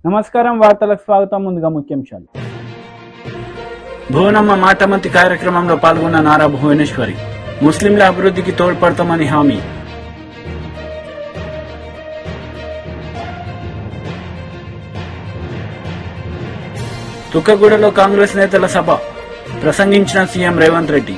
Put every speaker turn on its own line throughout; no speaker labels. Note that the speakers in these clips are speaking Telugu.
నమస్కారం, వార్తలకు స్వాగతం. ముందుగా ముఖ్యాంశాలు.
భువనమ్మ మాటమంతి కార్యక్రమంలో పాల్గొన్న నారా భువనేశ్వరి. ముస్లింల అభివృద్ధికి తోడ్పడతామని హామీ. తుక్కగూడలో కాంగ్రెస్ నేతల సభ. ప్రసంగించిన సీఎం రేవంత్ రెడ్డి.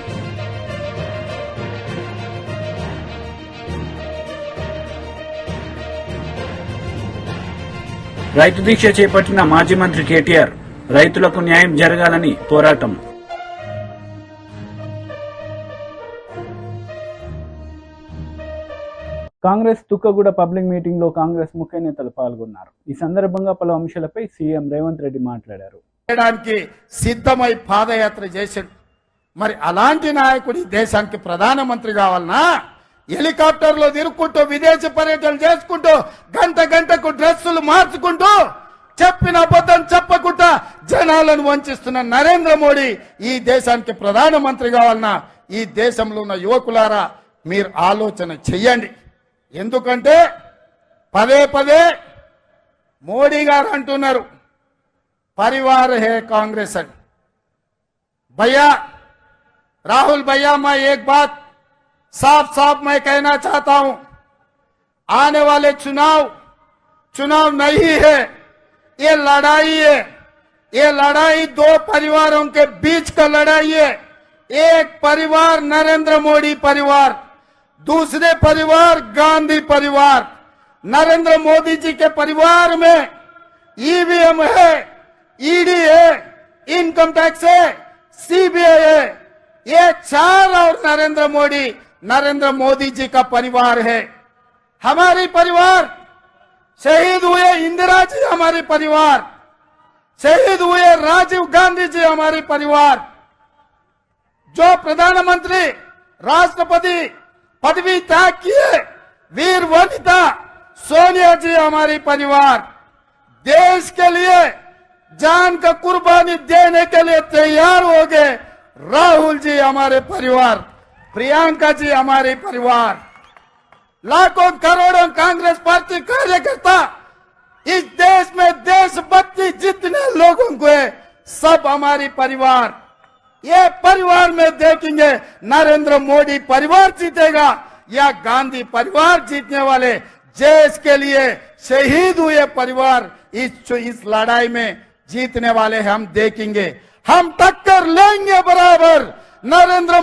రైతు దీక్ష చేపట్టిన మాజీ మంత్రి కేటీఆర్. రైతులకు న్యాయం జరగాలని పోరాటం.
కాంగ్రెస్ తుక్కగూడ పబ్లిక్ మీటింగ్ లో కాంగ్రెస్ ముఖ్య నేతలు పాల్గొన్నారు. ఈ సందర్భంగా పలు అంశాలపై సీఎం రేవంత్ రెడ్డి మాట్లాడారు.
సిద్ధమై పాదయాత్ర చేశాడు. మరి అలాంటి నాయకుడి దేశానికి ప్రధానమంత్రి కావాలన్నా? హెలికాప్టర్ లో తిరుక్కుంటూ విదేశీ పర్యటనలు చేసుకుంటూ గంటకు డ్రెస్సులు మార్చుకుంటూ చెప్పిన అబద్ధం చెప్పకుండా జనాలను వంచిస్తున్న నరేంద్ర మోడీ ఈ దేశానికి ప్రధానమంత్రి కావాలన్నా? ఈ దేశంలో ఉన్న యువకులారా మీరు ఆలోచన చెయ్యండి. ఎందుకంటే పదే మోడీ గారు అంటున్నారు परिवार है कांग्रेस। भैया राहुल भैया, मैं एक बात साफ मैं कहना चाहता हूं, आने वाले चुनाव नहीं है, ये लड़ाई है। ये लड़ाई दो परिवारों के बीच का लड़ाई है। एक परिवार नरेंद्र मोदी परिवार, दूसरे परिवार गांधी परिवार। नरेंद्र मोदी जी के परिवार में ईवीएम है, ईडी है, इनकम टैक्स है, सीबीआई है। ये चार और नरेंद्र मोदी जी का परिवार है। हमारी परिवार शहीद हुए इंदिरा जी, हमारी परिवार शहीद हुए राजीव गांधी जी, हमारी परिवार जो प्रधानमंत्री राष्ट्रपति पदवी त्याग किए वीर वनिता सोनिया जी, हमारी परिवार देश के लिए जान का कुर्बानी देने के लिए तैयार हो गए राहुल जी, हमारे परिवार प्रियंका जी, हमारे परिवार लाखों करोड़ों कांग्रेस पार्टी कार्यकर्ता इस देश में देशभक्ति जितने लोगों को है सब हमारी परिवार। ये परिवार में देखेंगे नरेंद्र मोदी परिवार जीतेगा या गांधी परिवार जीतने वाले देश के लिए शहीद हुए परिवार इस लड़ाई में जीतने वाले हम देखेंगे। हम टक्कर लेंगे बराबर। नरेंद्र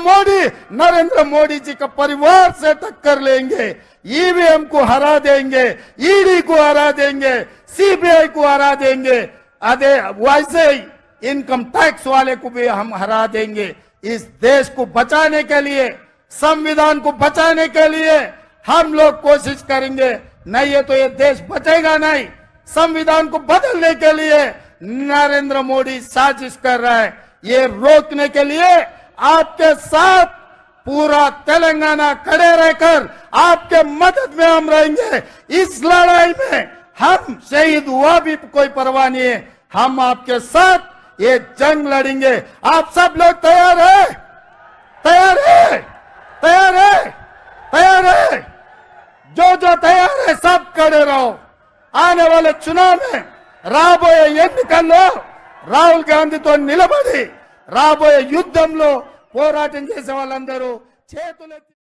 मोदी जी का परिवार से टक्कर लेंगे। ईवीएम को हरा देंगे, ईडी को हरा देंगे, सीबीआई को हरा देंगे, वैसे ही इनकम टैक्स वाले को भी हम हरा देंगे। इस देश को बचाने के लिए, संविधान को बचाने के लिए हम लोग कोशिश करेंगे। नहीं है तो ये देश बचेगा नहीं। संविधान को बदलने के लिए नरेंद्र मोदी साजिश कर रहा है। ये रोकने के लिए आपके साथ पूरा तेलंगाना खड़े रहकर आपके मदद में हम रहेंगे। इस लड़ाई में हम शहीद हुआ भी कोई परवाह नहीं है, हम आपके साथ ये जंग लड़ेंगे। आप सब लोग तैयार है? तैयार है? तैयार है? तैयार है? जो तैयार है सब खड़े रहो। आने वाले चुनाव में రాబోయే ఎన్నికల్లో రాహుల్ గాంధీతో నిలబడి రాబోయే యుద్ధంలో పోరాటం చేసే వాళ్ళందరూ చేతులెత్తి.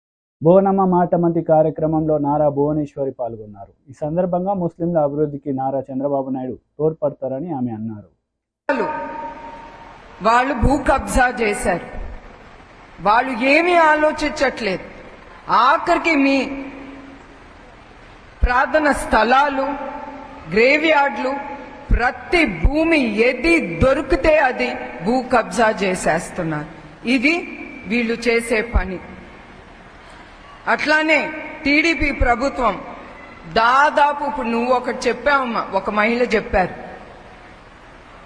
భువనమ్మ మాటమంతి కార్యక్రమంలో నారా భువనేశ్వరి పాల్గొన్నారు. ఈ సందర్భంగా ముస్లింల అభివృద్ధికి నారా చంద్రబాబు నాయుడు తోడ్పడతారని ఆమె అన్నారు.
వాళ్ళు భూ కబ్జా చేశారు, వాళ్ళు ఏమీ ఆలోచించట్లేదు. ఆఖరికి మీ ప్రార్థన స్థలాలు, గ్రేవ్ యార్డ్లు, ప్రతి భూమి ఏది దొరికితే అది భూ కబ్జా చేసేస్తున్నారు. ఇది వీళ్ళు చేసే పని. అట్లానే టీడీపీ ప్రభుత్వం దాదాపు ఇప్పుడు నువ్వు ఒకటి చెప్పావమ్మా, ఒక మహిళ చెప్పారు,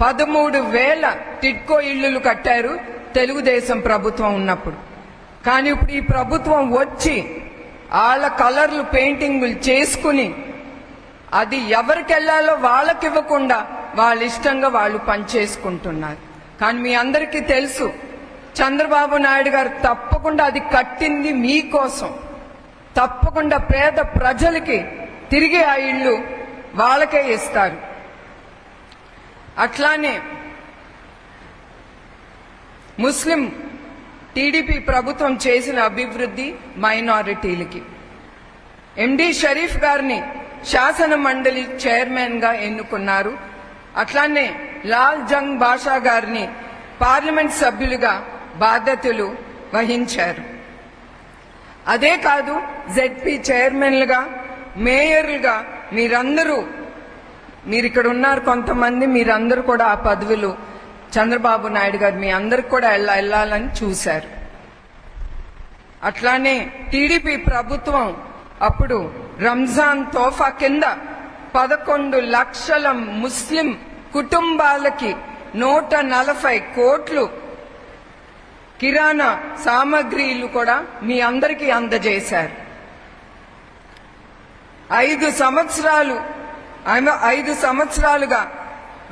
13,000 టిడ్కో ఇళ్లు కట్టారు తెలుగుదేశం ప్రభుత్వం ఉన్నప్పుడు. కానీ ఇప్పుడు ఈ ప్రభుత్వం వచ్చి వాళ్ళ కలర్లు పెయింటింగులు చేసుకుని అది ఎవరికి వెళ్లాలో వాళ్ళకి ఇవ్వకుండా వాళ్ళ ఇష్టంగా వాళ్ళు పనిచేసుకుంటున్నారు. కానీ మీ అందరికీ తెలుసు చంద్రబాబు నాయుడు గారు తప్పకుండా అది కట్టింది మీకోసం. తప్పకుండా పేద ప్రజలకి తిరిగి ఆ ఇళ్ళు వాళ్ళకే ఇస్తారు. అట్లానే ముస్లిం టీడీపీ ప్రభుత్వం చేసిన అభివృద్ధి మైనారిటీలకి. ఎండి షరీఫ్ గారిని శాసన మండలి చైర్మన్ గా ఎన్నుకున్నారు. అట్లానే లాల్ జంగ్ బాషా గారిని పార్లమెంట్ సభ్యులుగా బాధ్యతలు వహించారు. అదే కాదు, జెడ్పీ చైర్మన్లుగా, మేయర్లుగా మీరు ఇక్కడ ఉన్నారు కొంతమంది, మీరందరూ కూడా ఆ పదవులు చంద్రబాబు నాయుడు గారు మీ అందరికి కూడా వెళ్ళాలని చూశారు. అట్లానే టీడీపీ ప్రభుత్వం అప్పుడు రంజాన్ తోఫా కింద 11 లక్షల ముస్లిం కుటుంబాలకి 140 కోట్లు కిరాణా సామగ్రిలు కూడా మీ అందరికీ అందజేశారు. 5 సంవత్సరాలుగా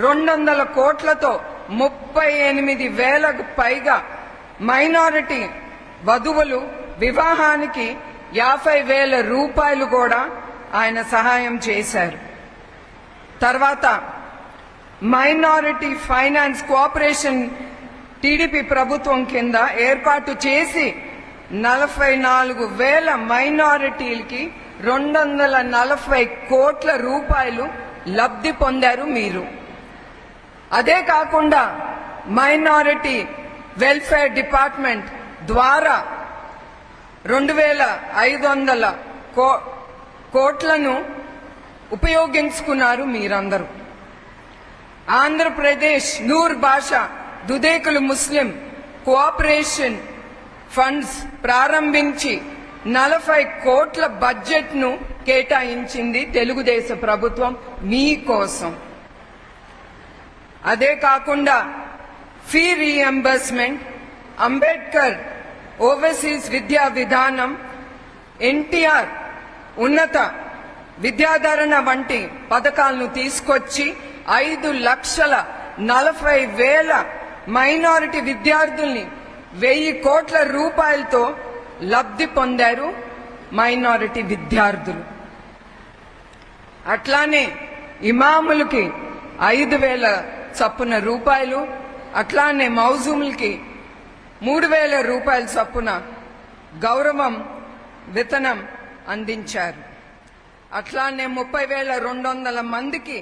200 కోట్లతో 38,000కు పైగా మైనారిటీ వధువులు వివాహానికి 50,000 రూపాయలు కూడా ఆయన సహాయం చేశారు. తర్వాత మైనారిటీ ఫైనాన్స్ కోఆపరేషన్ టీడీపీ ప్రభుత్వం కింద ఏర్పాటు చేసి 44,000 మైనారిటీలకి 240 కోట్ల రూపాయలు లబ్ధి పొందారు మీరు. అదే కాకుండా మైనారిటీ వెల్ఫేర్ డిపార్ట్మెంట్ ద్వారా 2,500 కోట్లను ఉపయోగించుకున్నారు మీరందరూ. ఆంధ్రప్రదేశ్ నూర్ భాషా దుదేకులు ముస్లిం కోఆపరేషన్ ఫండ్స్ ప్రారంభించి 40 కోట్ల బడ్జెట్ ను కేటాయించింది తెలుగుదేశం ప్రభుత్వం మీకోసం. అదే కాకుండా ఫీ రీఎంబర్స్మెంట్, అంబేద్కర్ ఓవర్సీస్ విద్యా విధానం, ఎన్టీఆర్ ఉన్నత విద్యాధరణ వంటి పథకాలను తీసుకొచ్చి 5,40,000 మైనారిటీ విద్యార్థుల్ని 1,000 కోట్ల రూపాయలతో లబ్ధి పొందారు మైనారిటీ విద్యార్థులు. అట్లానే ఇమాములకి 5,000 చొప్పున రూపాయలు, అట్లానే మౌజూములకి 3,000 రూపాయల చొప్పున గౌరవం వేతనం అందించారు. అట్లానే 30,200 మందికి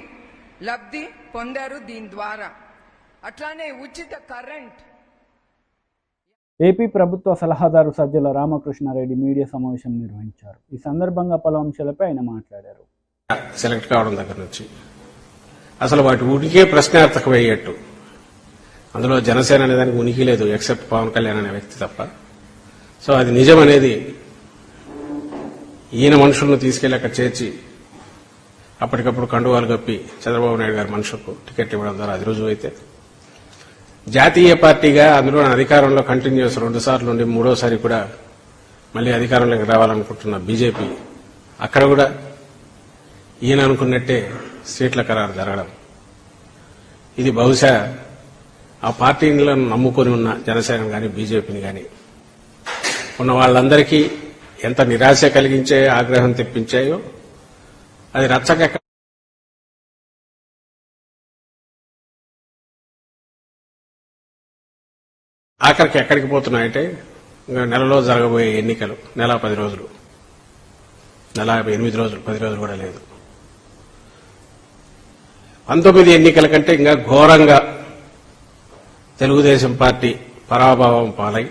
లబ్ధి పొందారు దీని ద్వారా. అట్లానే ఉచిత కరెంట్.
ఏపీ ప్రభుత్వ సలహాదారు సజ్జల రామకృష్ణారెడ్డి మీడియా సమావేశం నిర్వహించారు. ఈ సందర్భంగా పలు అంశాలపై ఆయన మాట్లాడారు.
సెలెక్ట్ కావడం దగ్గర నుంచి అసలు వాటి ఉనికే ప్రశ్నార్థకమయ్యేట్టు, అందులో జనసేన అనే దానికి ఉనికి లేదు ఎక్సెప్ట్ పవన్ కళ్యాణ్ అనే వ్యక్తి తప్ప. సో అది నిజం అనేది ఈయన మనుషులను తీసుకెళ్లి అక్కడ చేర్చి అప్పటికప్పుడు కండువాలు కప్పి చంద్రబాబు నాయుడు గారి మనుషులకు టికెట్ ఇవ్వడం ద్వారా అది రుజువు అయితే, జాతీయ పార్టీగా అందులో అధికారంలో కంటిన్యూస్ 2 సార్లు ఉండి 3వసారి కూడా మళ్లీ అధికారంలోకి రావాలనుకుంటున్న బీజేపీ అక్కడ కూడా ఈయన అనుకున్నట్టే సీట్ల ఖరారు జరగడం, ఇది బహుశా ఆ పార్టీలను నమ్ముకొని ఉన్న జనసేన గాని బీజేపీని గాని ఉన్న వాళ్ళందరికీ ఎంత నిరాశ కలిగించాయో, ఆగ్రహం తెప్పించాయో, అది రచ్చక ఆఖరికి ఎక్కడికి పోతున్నాయంటే నెలలో జరగబోయే ఎన్నికలు నెల 10 రోజులు, నెల 8 రోజులు, 10 రోజులు కూడా లేదు. 19 ఎన్నికల కంటే ఇంకా ఘోరంగా తెలుగుదేశం పార్టీ పరాభవం పాలై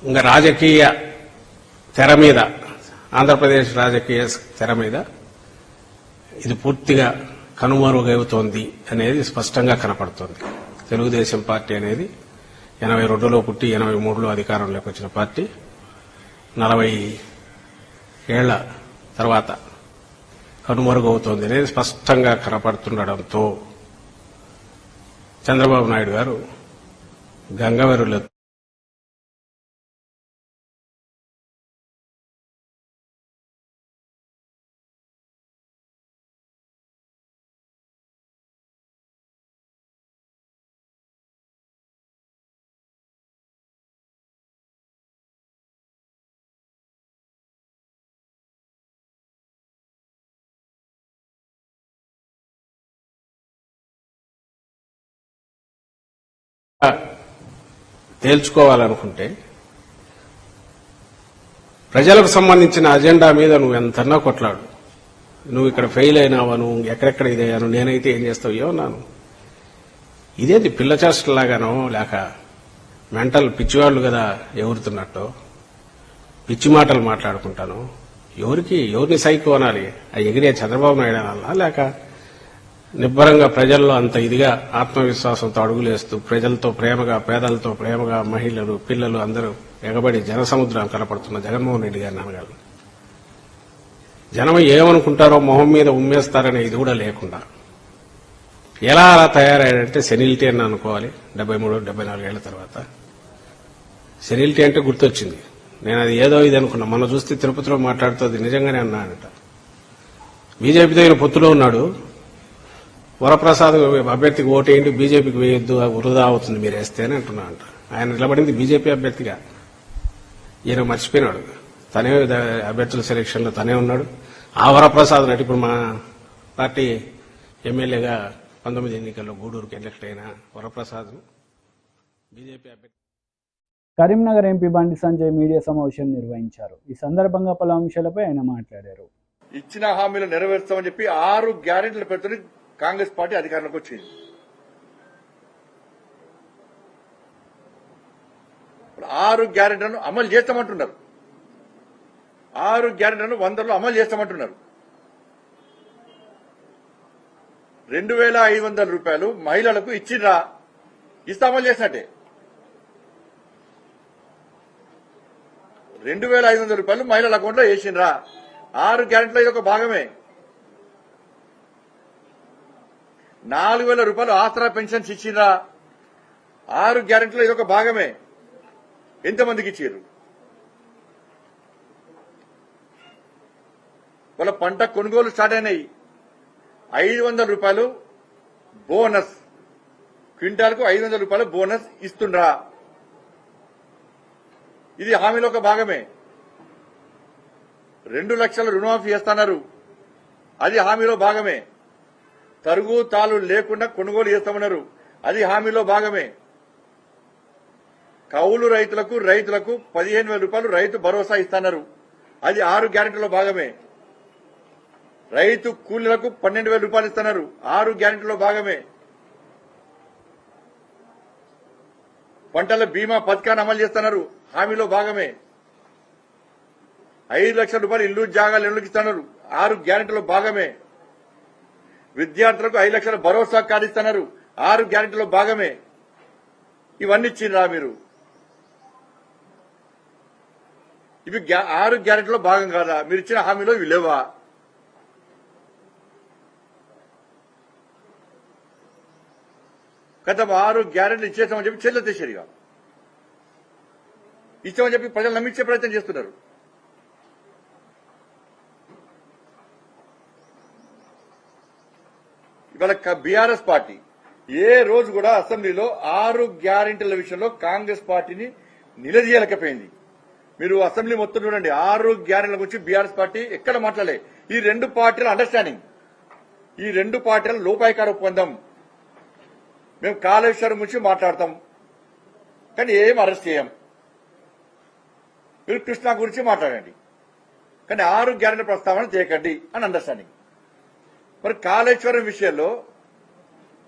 ఇంకా రాజకీయ తెర మీద, ఆంధ్రప్రదేశ్ రాజకీయ తెర మీద ఇది పూర్తిగా కనుమరుగవుతోంది అనేది స్పష్టంగా కనపడుతోంది. తెలుగుదేశం పార్టీ అనేది 82లో పుట్టి 83లో అధికారంలోకి వచ్చిన పార్టీ 40 ఏళ్ల తర్వాత కనుమరుగవుతోంది అనేది స్పష్టంగా కనపడుతుండటంతో చంద్రబాబు నాయుడు గారు గంగవెర్రులు తేల్చుకోవాలనుకుంటే ప్రజలకు సంబంధించిన అజెండా మీద నువ్వు ఎంతన్నా కొట్లాడు. నువ్వు ఇక్కడ ఫెయిల్ అయినావా, నువ్వు ఎక్కడెక్కడ ఇదయ్యాను, నేనైతే ఏం చేస్తావు ఏమన్నాను. ఇదేంటి పిల్ల చేష్టలాగానో లేక మెంటల్ పిచ్చివాళ్లు కదా ఎగురుతున్నట్టు పిచ్చి మాటలు మాట్లాడుకుంటాను. ఎవరిని సైకో అనాలి? ఆ ఎగిరే చంద్రబాబు నాయుడు అనాలా, లేక నిబ్బరంగా ప్రజల్లో అంత ఇదిగా ఆత్మవిశ్వాసంతో అడుగులేస్తూ ప్రజలతో ప్రేమగా, పేదలతో ప్రేమగా, మహిళలు పిల్లలు అందరూ ఎగబడి జనసముద్రం కనపడుతున్న జగన్మోహన్ రెడ్డి గారిని అనగలను. జనం ఏమనుకుంటారో మొహం మీద ఉమ్మేస్తారనే ఇది కూడా లేకుండా ఎలా అలా తయారయ్యాడంటే సెనిలిటీ అని అనుకోవాలి. 73-74 ఏళ్ల తర్వాత సెనిలిటీ అంటే గుర్తొచ్చింది. నేను అది ఏదో ఇది అనుకున్నా. మొన్న చూస్తే తిరుపతిలో మాట్లాడుతూ అది నిజంగానే అన్నాడంట. బీజేపీతో ఆయన పొత్తులో ఉన్నాడు. వరప్రసాద్ అభ్యర్థికి ఓటేయండి, బీజేపీకి వేయొద్దు, వృధా అవుతుంది మీరు వేస్తే అని అంటున్నా అంట. ఆయన నిలబడింది బీజేపీ అభ్యర్థిగా. ఈయన మర్చిపోయినాడు. తనే అభ్యర్థుల సెలక్షన్ లో తనే ఉన్నాడు. ఆ వరప్రసాద్ నాటి ఇప్పుడు మా పార్టీ ఎమ్మెల్యేగా 19 ఎన్నికల్లో గూడూరుకి ఎలక్ట్ అయిన వరప్రసాద్ బీజేపీ అభ్యర్థి.
కరీంనగర్ ఎంపీ బండి సంజయ్ మీడియా సమావేశం నిర్వహించారు. ఈ సందర్భంగా పలు అంశాలపై ఆయన మాట్లాడారు.
ఇచ్చిన హామీలు నెరవేర్చామని చెప్పి 6 గ్యారెంటీలు పెడుతున్న కాంగ్రెస్ పార్టీ అధికారంలోకి వచ్చింది. 6 గ్యారెంటీలను అమలు చేస్తామంటున్నారు. 6 గ్యారెంటీలను 100లో అమలు చేస్తామంటున్నారు. 2,500 రూపాయలు మహిళలకు ఇచ్చిరా, ఇస్తే అమలు చేసినట్టే. 2,500 రూపాయలు మహిళల అకౌంట్లో వేసిండ్రా. 6 గ్యారెంటీలో ఇది ఒక భాగమే. 4,000 రూపాయలు ఆసరా పెన్షన్స్ ఇచ్చిండ్రా. 6 గ్యారెంటీలో ఇది ఒక భాగమే. ఎంతమందికి ఇచ్చారు? వాళ్ళ పంట కొనుగోలు స్టార్ట్ అయినాయి. 500 రూపాయలు బోనస్, క్వింటాల్కు 500 రూపాయలు బోనస్ ఇస్తుండ్రా. ఇది హామీలో ఒక భాగమే. 2 లక్షల రుణమాఫీ చేస్తున్నారు. అది హామీలో భాగమే. తరుగు తాలు లేకుండా కొనుగోలు చేస్తామన్నారు. అది హామీలో భాగమే. కౌలు రైతులకు 15,000 రూపాయలు రైతు భరోసా ఇస్తున్నారు. అది 6 గ్యారెంటీలో భాగమే. రైతు కూలీలకు 12,000 రూపాయలు ఇస్తున్నారు. 6 గ్యారెంటీలో భాగమే. పంటల బీమా పథకాన్ని అమలు చేస్తున్నారు. హామీలో భాగమే. 5 లక్షల రూపాయలు ఇల్లు జాగాలు ఇళ్లకు ఇస్తున్నారు. 6 గ్యారెంటీలో భాగమే. విద్యార్థులకు 5 లక్షల భరోసా కార్డు ఇస్తున్నారు. 6 గ్యారెంటీలో భాగమే. ఇవన్నీ ఇచ్చిండ్రా మీరు? ఇవి 6 గ్యారెంటీలో భాగం కాదా? మీరు ఇచ్చిన హామీలో ఇవి లేవా? గత 6 గ్యారెంటీలు ఇచ్చేస్తామని చెప్పి చెల్లె తీసేరిగా ఇచ్చామని చెప్పి ప్రజలు నమ్మించే ప్రయత్నం చేస్తున్నారు. ఇవాళ బీఆర్ఎస్ పార్టీ ఏ రోజు కూడా అసెంబ్లీలో 6 గ్యారెంటీల విషయంలో కాంగ్రెస్ పార్టీని నిలదీయలేకపోయింది. మీరు అసెంబ్లీ మొత్తం చూడండి, 6 గ్యారెంటీల గురించి బీఆర్ఎస్ పార్టీ ఎక్కడ మాట్లాడలే. ఈ 2 పార్టీల అండర్స్టాండింగ్, ఈ 2 పార్టీల లోపాయికార ఒప్పందం. మేము కాళేశ్వరం గురించి మాట్లాడతాం కానీ ఏం అరెస్ట్ చేయం. మీరు కృష్ణా గురించి మాట్లాడండి కానీ 6 గ్యారెంటీ ప్రస్తావన చేయకండి అని అండర్స్టాండింగ్. మరి కాళేశ్వరం విషయంలో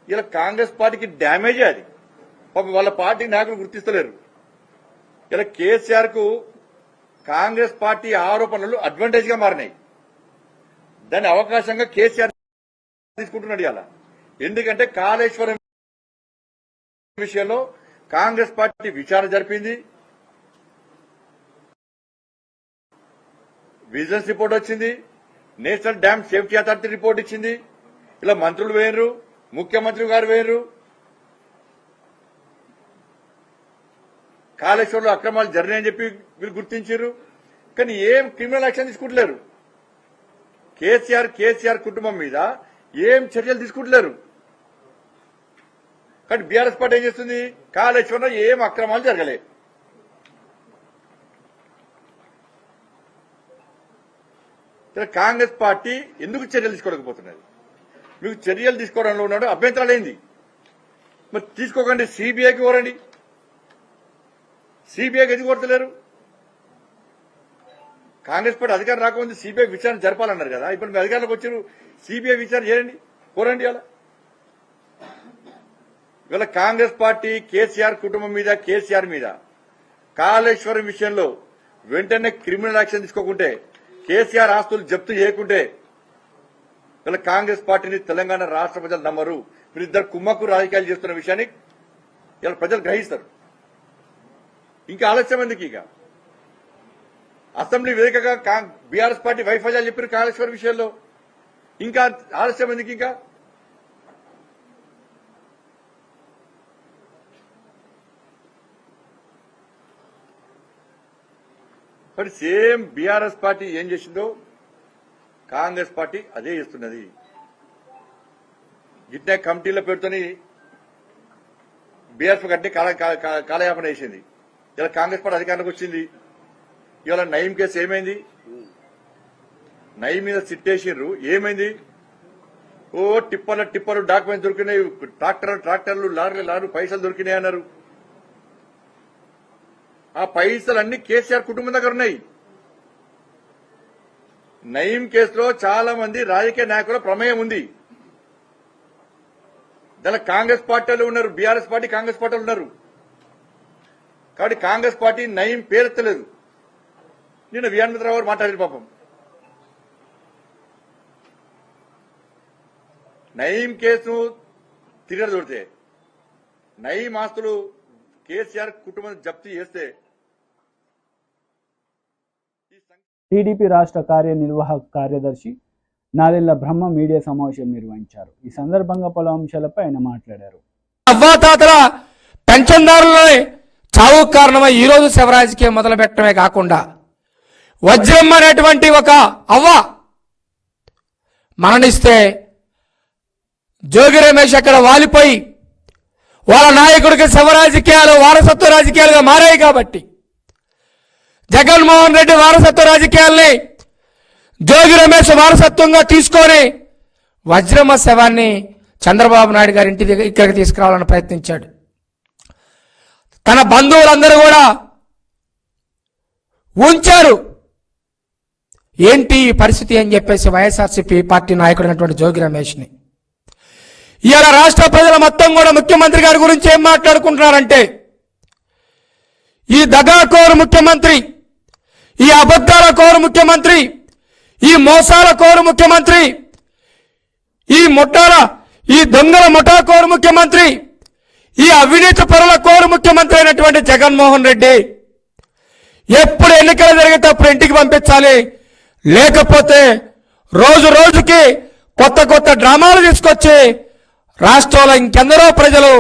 ఇలా కాంగ్రెస్ పార్టీకి డ్యామేజే అది. పాపం వాళ్ళ పార్టీ నాయకులు గుర్తిస్తలేరు. ఇలా కేసీఆర్ కు కాంగ్రెస్ పార్టీ ఆరోపణలు అడ్వాంటేజ్ గా మారినాయి. దాని అవకాశంగా కేసీఆర్ తీసుకుంటున్నాడు ఇలా. ఎందుకంటే కాళేశ్వరం విషయంలో కాంగ్రెస్ పార్టీ విచారణ జరిపింది, విజిలెన్స్ రిపోర్ట్ వచ్చింది, national dam safety authority report ఇచ్చింది. ఇలా మంత్రులు వేయరు, ముఖ్యమంత్రి గారు వేయరు. కాళేశ్వరంలో అక్రమాలు జరినాయని చెప్పి వీళ్ళు గుర్తించారు కానీ ఏం క్రిమినల్ యాక్షన్ తీసుకుంటలేరు. కేసీఆర్ కుటుంబం మీద ఏం చర్యలు తీసుకుంటలేరు. కానీ బీఆర్ఎస్ పార్టీ ఏం చేస్తుంది? కాళేశ్వరంలో ఏం అక్రమాలు జరగలే. కాంగ్రెస్ పార్టీ ఎందుకు చర్యలు తీసుకోలేకపోతున్నది? మీకు చర్యలు తీసుకోవడంలో ఉన్నాడు అభ్యంతరాలు ఏంది? మరి తీసుకోకండి, సిబిఐకి కోరండి. సిబిఐకి ఎందుకు కోరతలేరు? కాంగ్రెస్ పార్టీ అధికారం రాకముందు సిబిఐ విచారణ జరపాలన్నారు కదా, ఇప్పుడు మీ అధికారంలోకి వచ్చారు, సిబిఐ విచారణ చేయండి, కోరండి. అలా ఇవాళ కాంగ్రెస్ పార్టీ కేసీఆర్ కుటుంబం మీద, కేసీఆర్ మీద కాళేశ్వరం విషయంలో వెంటనే క్రిమినల్ యాక్షన్ తీసుకోకుంటే, కేసీఆర్ ఆస్తులు జప్తు చేయకుంటే ఇలా కాంగ్రెస్ పార్టీని తెలంగాణ రాష్ట్ర ప్రజలు నమ్మరు. మీరిద్దరు కుమ్మక్కు రాజకీయాలు చేస్తున్న విషయాన్ని ఇలా ప్రజలు గ్రహిస్తారు. ఇంకా ఆలస్యం ఎందుకు? ఇక అసెంబ్లీ వేదికగా బీఆర్ఎస్ పార్టీ వైఫల్యాలు చెప్పారు కాళేశ్వరం విషయంలో, ఇంకా ఆలస్యం ఎందుకు? ఇంకా మరి సేమ్ బీఆర్ఎస్ పార్టీ ఏం చేసిందో కాంగ్రెస్ పార్టీ అదే చేస్తున్నది. గిట్నే కమిటీల పేరుతోని బీఆర్ఎస్ గట్టి కాలయాపన వేసింది. ఇలా కాంగ్రెస్ పార్టీ అధికారంలోకి వచ్చింది. ఇవాళ నయీం కేసు ఏమైంది? నయీం మీద సిట్టేసిండ్రు, ఏమైంది? ఓ టిప్పర్లు డాక్యుమెంట్స్ దొరికినాయి, ట్రాక్టర్లు లారీలు పైసలు దొరికినాయి అన్నారు. ఆ పైసలన్నీ కేసీఆర్ కుటుంబం దగ్గర ఉన్నాయి. నయీం కేసులో చాలా మంది రాజకీయ నాయకుల ప్రమేయం ఉంది. దానిలో కాంగ్రెస్ పార్టీలు ఉన్నారు, బీఆర్ఎస్ పార్టీ కాంగ్రెస్ పార్టీలు ఉన్నారు. కాబట్టి కాంగ్రెస్ పార్టీ నయీం పేరెత్తలేదు. నిన్న వీరభద్రరావు గారు మాట్లాడారు. పాపం నయీం కేసును తిరిగి దొరికితే, నయీం ఆస్తులు కేసీఆర్ కుటుంబం జప్తు చేస్తే
టీడీపీ రాష్ట్ర కార్యనిర్వాహక కార్యదర్శి నాదెళ్ల బ్రహ్మ మీడియా సమావేశం నిర్వహించారు. ఈ సందర్భంగా పలు అంశాలపై ఆయన మాట్లాడారు.
అవ్వాతాతల పెన్షన్దారులని చావు కారణమై ఈ రోజు శవ రాజకీయం మొదలు పెట్టడమే కాకుండా వజ్రం అనేటువంటి ఒక అవ్వ మరణిస్తే జోగి రమేష్ అక్కడ వాలిపోయి వాళ్ళ నాయకుడికి శవ రాజకీయాలు వారసత్వ రాజకీయాలుగా మారాయి. కాబట్టి జగన్మోహన్ రెడ్డి వారసత్వ రాజకీయాల్ని జోగి రమేష్ వారసత్వంగా తీసుకొని వజ్రమ్మ శవాన్ని చంద్రబాబు నాయుడు గారి ఇంటి దగ్గర ఇక్కడికి తీసుకురావాలని ప్రయత్నించాడు. తన బంధువులందరూ కూడా ఉంచారు. ఏంటి పరిస్థితి అని చెప్పేసి వైఎస్ఆర్సీపీ పార్టీ నాయకుడైనటువంటి జోగి రమేష్ని ఇవాళ రాష్ట్ర ప్రజల మొత్తం కూడా ముఖ్యమంత్రి గారి గురించి ఏం మాట్లాడుకుంటున్నారంటే, ఈ దగాకోరు ముఖ్యమంత్రి, ఈ అబద్ధాల కోరు ముఖ్యమంత్రి, ఈ మోసాల కోరు ముఖ్యమంత్రి, ఈ దొంగల ముఠా కోరు ముఖ్యమంత్రి, ఈ అవినీతి పరుల కోరు ముఖ్యమంత్రి అయినటువంటి జగన్మోహన్ రెడ్డి ఎప్పుడు ఎన్నికలు జరిగితే అప్పుడు ఇంటికి పంపించాలి, లేకపోతే రోజు రోజుకి కొత్త కొత్త డ్రామాలు తీసుకొచ్చి రాష్ట్రంలో ఇంకెందరో ప్రజలు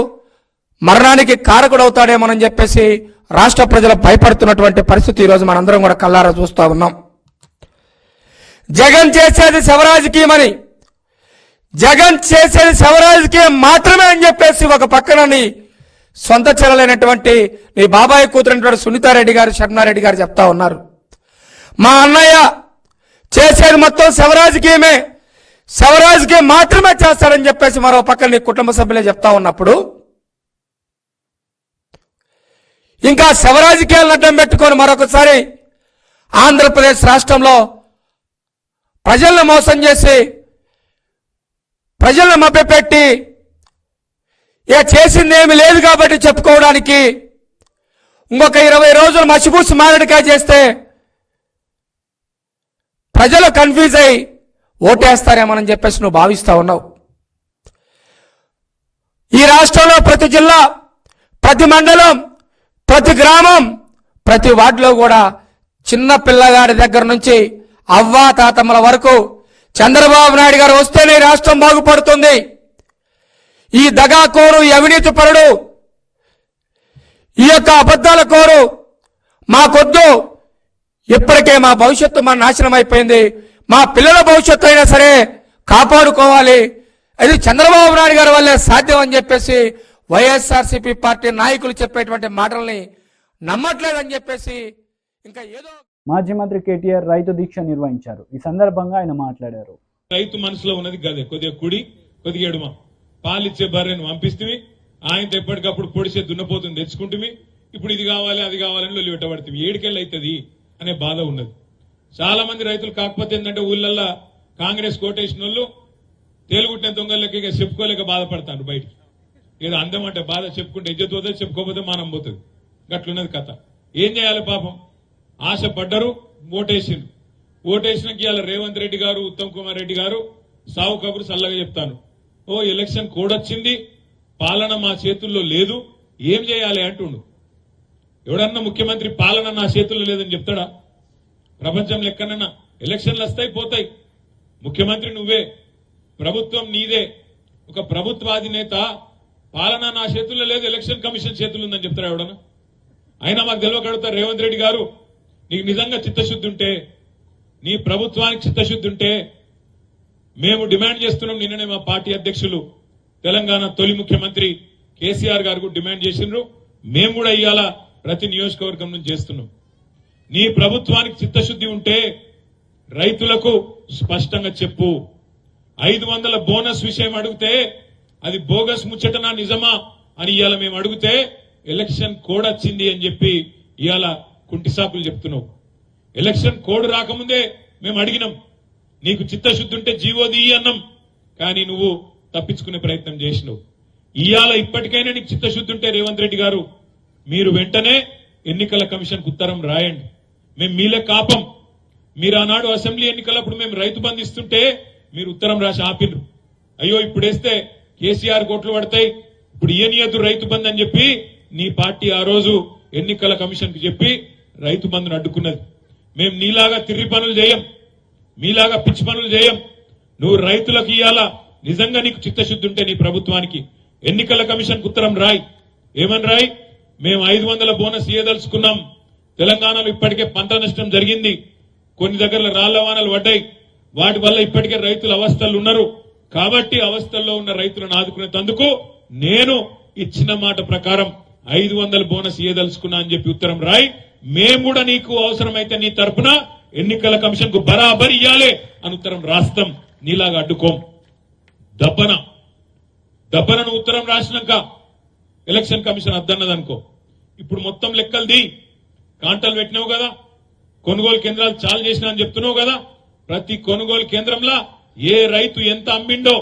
మరణానికి కారకుడవుతాడేమోనని చెప్పేసి రాష్ట్ర ప్రజలు భయపడుతున్నటువంటి పరిస్థితి ఈరోజు మనందరం కూడా కళ్ళారా చూస్తూ ఉన్నాం. జగన్ చేసేది శవరాజకీయమని, జగన్ చేసేది శవరాజకీయం మాత్రమే అని చెప్పేసి ఒక పక్కనని సొంత చెల్లెలైనటువంటి నీ బాబాయ్ కూతురైనటువంటి సునీతారెడ్డి గారు, శర్నారెడ్డి గారు చెప్తా ఉన్నారు. మా అన్నయ్య చేసేది మొత్తం శవరాజకీయమే, శవరాజకీయం మాత్రమే చేస్తాడని చెప్పేసి మరో పక్కన నీ కుటుంబ సభ్యులే చెప్తా ఉన్నప్పుడు ఇంకా శవరాజకీయాలను అడ్డం పెట్టుకొని మరొకసారి ఆంధ్రప్రదేశ్ రాష్ట్రంలో ప్రజలను మోసం చేసి, ప్రజలను మభ్యపెట్టి ఇక చేసిందేమి లేదు కాబట్టి చెప్పుకోవడానికి ఇంకొక 20 రోజులు మసిపూసి మారడికాయ చేస్తే ప్రజలు కన్ఫ్యూజ్ అయి ఓటేస్తారేమోనని చెప్పేసి నువ్వు భావిస్తా ఉన్నావు. ఈ రాష్ట్రంలో ప్రతి జిల్లా, ప్రతి మండలం, ప్రతి గ్రామం, ప్రతి వార్డులో కూడా చిన్న పిల్లగాడి దగ్గర నుంచి అవ్వా తాతమ్మల వరకు చంద్రబాబు నాయుడు గారు వస్తేనే రాష్ట్రం బాగుపడుతుంది. ఈ దగాకోరు, ఈ అవినీతి పరుడు, ఈ యొక్క అబద్ధాల కోరు మాకొద్దు, ఇప్పటికే మా భవిష్యత్తు మన నాశనం అయిపోయింది, మా పిల్లల భవిష్యత్తు అయినా సరే కాపాడుకోవాలి, అది చంద్రబాబు నాయుడు గారి వల్లే సాధ్యం అని చెప్పేసి వైఎస్ఆర్సీపీ పార్టీ నాయకులు చెప్పేటువంటి మాటల్ని నమ్మట్లేదని చెప్పేసి ఇంకా ఏదో.
మాజీ మంత్రి కేటీఆర్ రైతు దీక్ష నిర్వహించారు. ఈ సందర్భంగా ఆయన మాట్లాడారు.
రైతు మనసులో ఉన్నది గదే, కొద్దిగా కుడి కొద్దిగా ఎడుమ పాలిచ్చే బర్రెను పంపిస్తే ఆయనతో ఎప్పటికప్పుడు పొడిసే దున్నపోతుంది తెచ్చుకుంటుంది. ఇప్పుడు ఇది కావాలి అది కావాలని లొల్లి పెట్టబడుతుంది. ఏడికెళ్ళి అవుతుంది అనే బాధ ఉన్నది. చాలా మంది రైతులు కాకపోతే ఏంటంటే ఊళ్ళల్లో కాంగ్రెస్ కోటేసిన వాళ్ళు తేలుగుట్టిన దొంగలకి ఇక చెప్పుకోలేక బాధపడతారు. బయటికి ఏదో అందం అంటే బాధ చెప్పుకుంటే ఇజ్జత్ పోతుంది, చెప్పుకోకపోతే మానం పోతుంది. గట్లున్నది కథ. ఏం చేయాలి పాపం? ఆశపడ్డరు, ఓటేసిండ్రు. ఓటేసినాక ఇవాళ రేవంత్ రెడ్డి గారు, ఉత్తమ్ కుమార్ రెడ్డి గారు సావు కబురు చల్లగా చెప్తాను. ఓ ఎలక్షన్ కోడ్ వచ్చింది, పాలన మా చేతుల్లో లేదు, ఏం చేయాలి అంటుండు. ఎవడన్నా ముఖ్యమంత్రి పాలన నా చేతుల్లో లేదని చెప్తాడా? ప్రపంచంలో ఎక్కడన్నా ఎలక్షన్లు వస్తాయి పోతాయి, ముఖ్యమంత్రి నువ్వే, ప్రభుత్వం నీదే. ఒక ప్రభుత్వాధినేత పాలన నా చేతుల్లో లేదు, ఎలక్షన్ కమిషన్ చేతుల్లో ఉందని చెప్తారా ఎవడన్నా? అయినా మాకు తెలియకడుగుతారు, రేవంత్ రెడ్డి గారు నీకు నిజంగా చిత్తశుద్ధి ఉంటే, నీ ప్రభుత్వానికి చిత్తశుద్ధి ఉంటే మేము డిమాండ్ చేస్తున్నాం. నిన్ననే మా పార్టీ అధ్యక్షులు తెలంగాణ తొలి ముఖ్యమంత్రి కేసీఆర్ గారు డిమాండ్ చేసిండ్రు. మేము కూడా ఇవాళ ప్రతి నియోజకవర్గం నుంచి చేస్తున్నాం. నీ ప్రభుత్వానికి చిత్తశుద్ధి ఉంటే రైతులకు స్పష్టంగా చెప్పు. 500 బోనస్ విషయం అడిగితే అది బోగస్ ముచ్చటనా నిజమా అని ఇవాళ మేము అడిగితే ఎలక్షన్ కోడ్ వచ్చింది అని చెప్పి ఇవాళ కుంటిసాకులు చెప్తున్నావు. ఎలక్షన్ కోడ్ రాకముందే మేము అడిగినాం, నీకు చిత్తశుద్ధి ఉంటే జీవోది అన్నాం, కానీ నువ్వు తప్పించుకునే ప్రయత్నం చేసినావు. ఇవాళ ఇప్పటికైనా నీకు చిత్తశుద్ధి ఉంటే రేవంత్ రెడ్డి గారు మీరు వెంటనే ఎన్నికల కమిషన్ కు ఉత్తరం రాయండి. మేము మీలే కాపం. మీరు ఆనాడు అసెంబ్లీ ఎన్నికలప్పుడు మేము రైతు బంధు ఇస్తుంటే మీరు ఉత్తరం రాసి ఆపిన్రు. అయ్యో ఇప్పుడేస్తే కేసీఆర్ కోట్లు పడతాయి, ఇప్పుడు ఇయ్యనియద్దు రైతు బంధు అని చెప్పి నీ పార్టీ ఆ రోజు ఎన్నికల కమిషన్ కు చెప్పి రైతు బంధును అడ్డుకున్నది. మేము నీలాగా తిర్రి పనులు చేయం, మీలాగా పిచ్చి పనులు చేయం. నువ్వు రైతులకు ఇయ్యాలా నిజంగా నీకు చిత్తశుద్ధి ఉంటే నీ ప్రభుత్వానికి ఎన్నికల కమిషన్ కు ఉత్తరం రాయి. ఏమని రాయి? మేము 500 బోనస్ ఇయ్యదలుచుకున్నాం. తెలంగాణలో ఇప్పటికే పంట నష్టం జరిగింది, కొన్ని దగ్గర రాళ్ల వానలు పడ్డాయి, వాటి వల్ల ఇప్పటికే రైతులు అవస్థలు ఉన్నారు. కాబట్టి అవస్థల్లో ఉన్న రైతులను ఆదుకునేందుకు నేను ఇచ్చిన మాట ప్రకారం 500 బోనస్ ఇయ్యదలుచుకున్నా అని చెప్పి ఉత్తరం రాయి. మేము కూడా నీకు అవసరమైతే నీ తరపున ఎన్నికల కమిషన్ కు బరాబర్ ఇయ్యాలి అని ఉత్తరం రాస్తాం. నీలాగా అడ్డుకోం. దబ్బనను ఉత్తరం రాసినాక ఎలక్షన్ కమిషన్ అద్దన్నదనుకో, ఇప్పుడు మొత్తం లెక్కలది కాంటలు పెట్టినావు కదా, కొనుగోలు కేంద్రాలు చాలు చేసినా అని చెప్తున్నావు కదా. ప్రతి కొనుగోలు కేంద్రంలో ఏ రైతు ఎంత అమ్మిండో,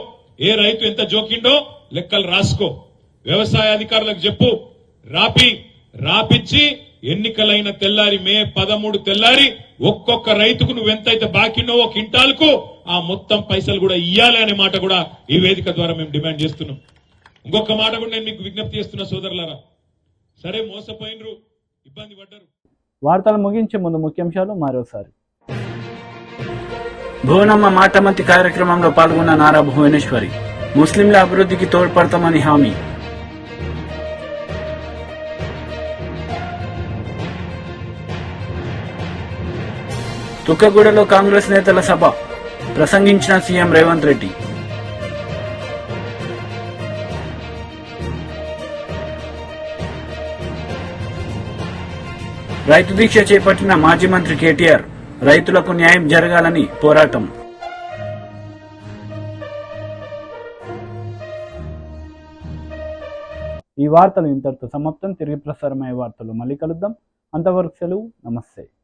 ఏ రైతు ఎంత జోకిండో లెక్కలు రాసుకో. వ్యవసాయ అధికారులకు చెప్పు, రాపిచ్చి ఎన్నికలైన తెల్లారి మే 13 తెల్లారి ఒక్కొక్క రైతుకు నువ్వెంతైతే బాకిండో ఒక క్వింటాల్కు ఆ మొత్తం పైసలు కూడా ఇయ్యాలి అనే మాట కూడా ఈ వేదిక ద్వారా మేము డిమాండ్ చేస్తున్నాం. ఇంకొక మాట కూడా నేను మీకు విజ్ఞప్తి చేస్తున్నా సోదరులారా, సరే మోసపోయినరు, ఇబ్బంది పడ్డారు.
వార్తలు ముగించే ముందు ముఖ్యాంశాలు మరోసారి.
భువనమ్మ మాటమంతి కార్యక్రమంలో పాల్గొన్న నారా భువనేశ్వరి, ముస్లింల అభివృద్ధికి తోడ్పడతామని హామీ. తుక్కగూడలో కాంగ్రెస్ నేతల సభ, ప్రసంగించిన సీఎం రేవంత్ రెడ్డి. రైతు దీక్ష చేపట్టిన మాజీ మంత్రి కేటీఆర్, రైతులకు న్యాయం జరగాలని పోరాటం.
ఈ వార్తలు ఇంతటితో సమాప్తం. తిరిగి ప్రసారమయ్యే వార్తలు మళ్ళీ కలుద్దాం. అంతవరకు సెలవు. నమస్తే.